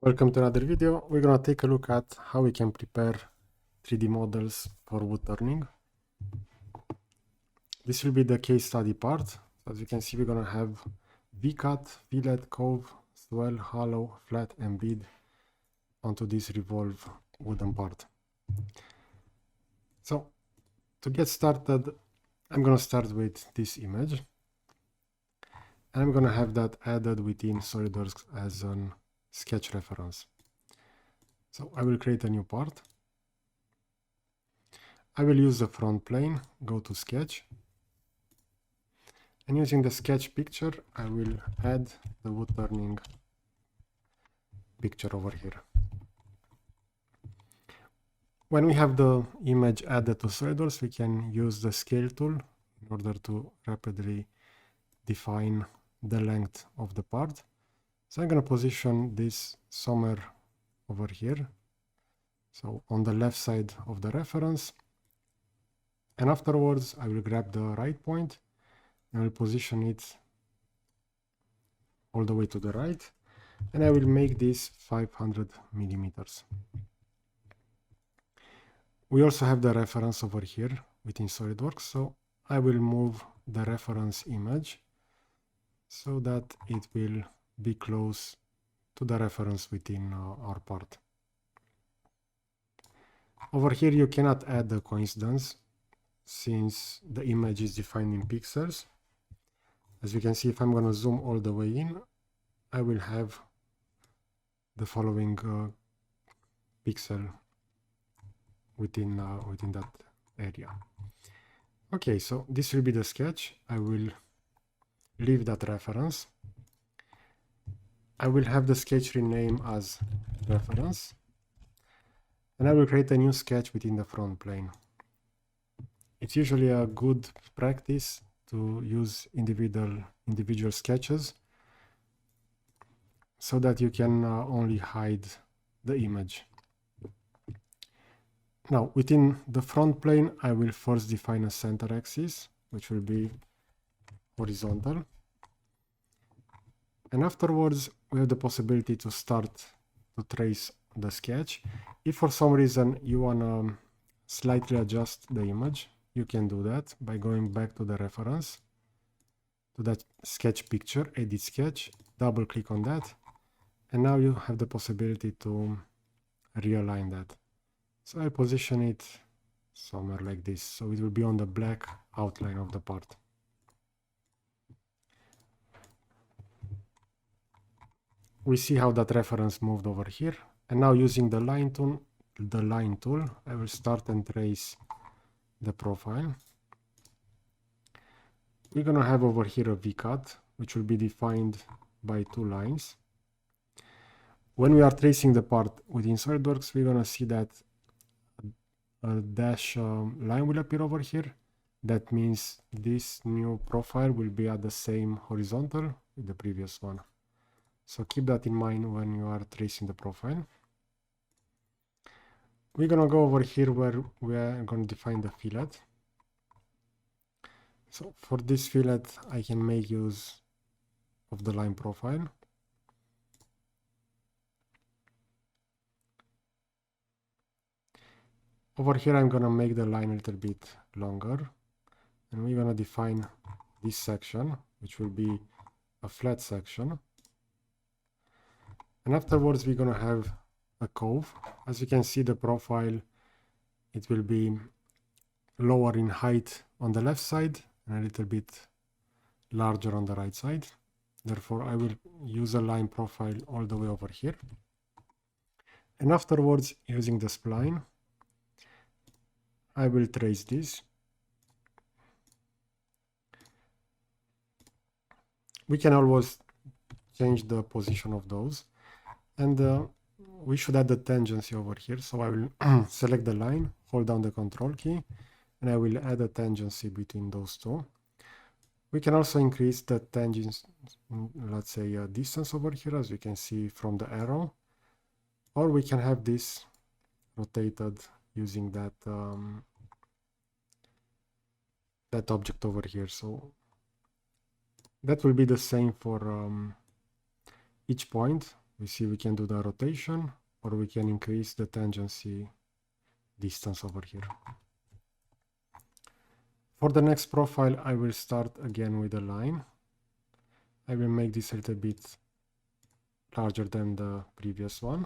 Welcome to another video. We're going to take a look at how we can prepare 3D models for wood turning. This will be the case study part. So as you can see, we're going to have V-cut, fillet, cove, swell, hollow, flat, and bead onto this revolve wooden part. So to get started, I'm going to start with this image. And I'm going to have that added within SolidWorks as an sketch reference. So I will create a new part. I will use the front plane, go to sketch, and using the sketch picture, I will add the wood turning picture over here. When we have the image added to SolidWorks, we can use the scale tool in order to rapidly define the length of the part. So I'm going to position this somewhere over here. So on the left side of the reference. And afterwards, I will grab the right point and I will position it all the way to the right. And I will make this 500 millimeters. We also have the reference over here within SolidWorks. So I will move the reference image so that it will be close to the reference within our part. Over here, you cannot add the coincidence since the image is defined in pixels. As you can see, if I'm going to zoom all the way in, I will have the following pixel within that area. Okay, so this will be the sketch. I will leave that reference. I will have the sketch rename as reference. And I will create a new sketch within the front plane. It's usually a good practice to use individual sketches so that you can only hide the image. Now, within the front plane, I will first define a center axis, which will be horizontal. And afterwards, we have the possibility to start to trace the sketch. If for some reason you want to slightly adjust the image, you can do that by going back to the reference, to that sketch picture, edit sketch, double click on that, and now you have the possibility to realign that. So I position it somewhere like this, so it will be on the black outline of the part. We see how that reference moved over here, and now using the line tool, I will start and trace the profile. We're going to have over here a V-cut, which will be defined by two lines. When we are tracing the part within SolidWorks, we're going to see that a dash line will appear over here. That means this new profile will be at the same horizontal with the previous one. So keep that in mind when you are tracing the profile. We're going to go over here where we are going to define the fillet. So for this fillet, I can make use of the line profile. Over here, I'm going to make the line a little bit longer. And we're going to define this section, which will be a flat section. And afterwards, we're going to have a cove. As you can see, the profile, it will be lower in height on the left side and a little bit larger on the right side. Therefore, I will use a line profile all the way over here. And afterwards, using the spline, I will trace this. We can always change the position of those. And we should add the tangency over here. So I will select the line, hold down the control key, and I will add a tangency between those two. We can also increase the tangents, let's say a distance over here, as you can see from the arrow. Or we can have this rotated using that, that object over here. So that will be the same for each point. We see we can do the rotation, or we can increase the tangency distance over here. For the next profile, I will start again with a line. I will make this a little bit larger than the previous one.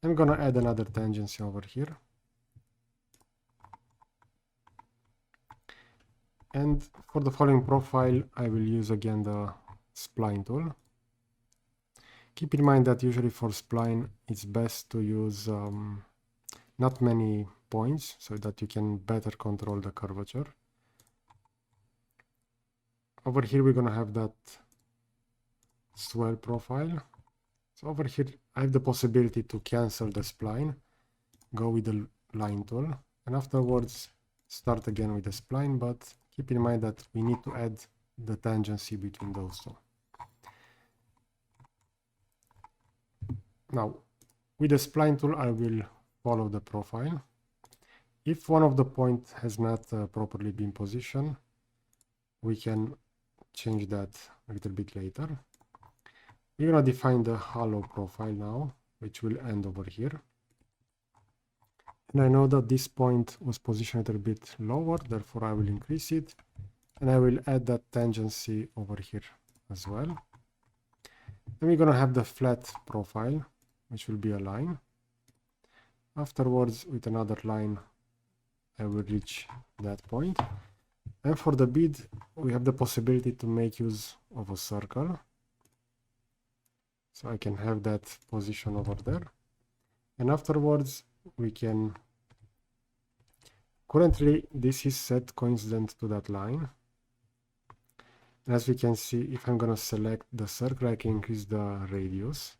I'm gonna add another tangency over here. And for the following profile, I will use again the spline tool. Keep in mind that usually for spline, it's best to use not many points so that you can better control the curvature. Over here, we're gonna have that swell profile. So over here, I have the possibility to cancel the spline, go with the line tool, and afterwards start again with the spline, but keep in mind that we need to add the tangency between those two. Now, with the spline tool, I will follow the profile. If one of the points has not properly been positioned, we can change that a little bit later. We're going to define the hollow profile now, which will end over here. And I know that this point was positioned a little bit lower, therefore I will increase it. And I will add that tangency over here as well. Then we're going to have the flat profile, which will be a line. Afterwards, with another line, I will reach that point. And for the bead, we have the possibility to make use of a circle. So I can have that position over there. And afterwards, we can... Currently, this is set coincident to that line. And as we can see, if I'm going to select the circle, I can increase the radius.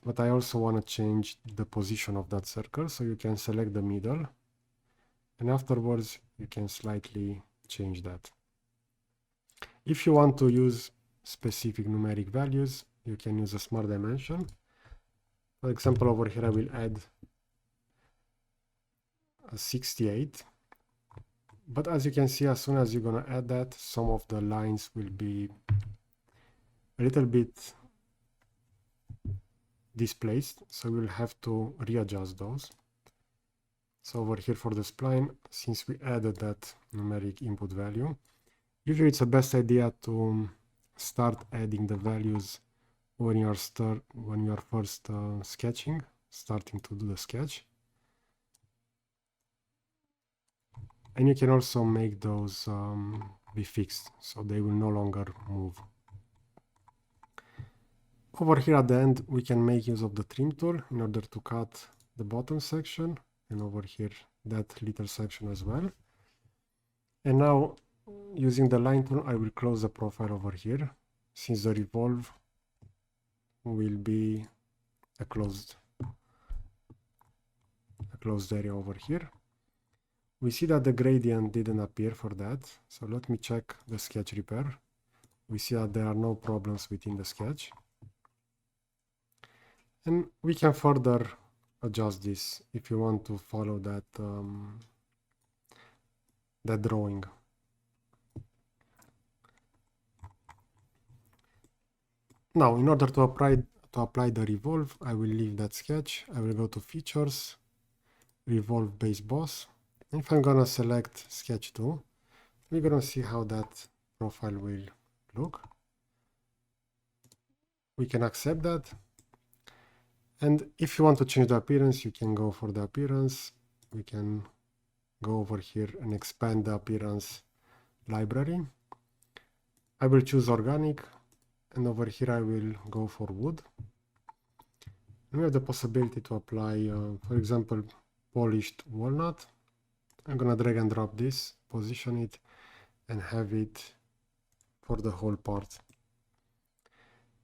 But I also want to change the position of that circle, so you can select the middle. And afterwards, you can slightly change that. If you want to use specific numeric values, you can use a smart dimension. For example, over here I will add a 68. But as you can see, as soon as you're going to add that, some of the lines will be a little bit displaced, so we'll have to readjust those. So over here for the spline, since we added that numeric input value, usually it's the best idea to start adding the values when you are first sketching, starting to do the sketch. And you can also make those be fixed, so they will no longer move. Over here at the end, we can make use of the trim tool in order to cut the bottom section, and over here that little section as well. And now, using the line tool, I will close the profile over here, since the revolve will be a closed area over here. We see that the gradient didn't appear for that, so let me check the sketch repair. We see that there are no problems within the sketch. And we can further adjust this if you want to follow that, that drawing. Now, in order to apply the revolve, I will leave that sketch. I will go to Features, Revolve Base Boss. If I'm gonna select Sketch 2, we're gonna see how that profile will look. We can accept that. And if you want to change the appearance, you can go for the appearance. We can go over here and expand the appearance library. I will choose organic, and over here I will go for wood. And we have the possibility to apply, for example, polished walnut. I'm gonna drag and drop this, position it, and have it for the whole part.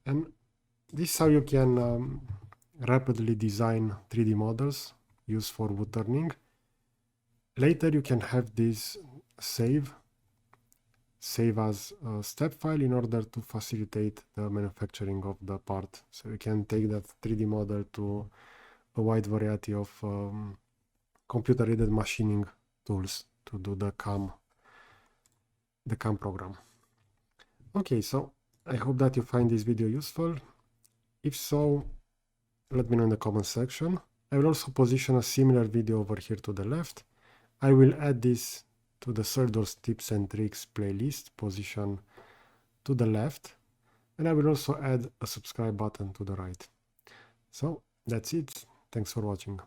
And this is how you can rapidly design 3D models used for wood turning. Later you can have this save as a step file in order to facilitate the manufacturing of the part. So you can take that 3D model to a wide variety of computer-aided machining tools to do the CAM program. Okay, so I hope that you find this video useful. If so, let me know in the comment section. I will also position a similar video over here to the left. I will add this to the SolidWorks tips and tricks playlist position to the left, and I will also add a subscribe button to the right. So that's it. Thanks for watching.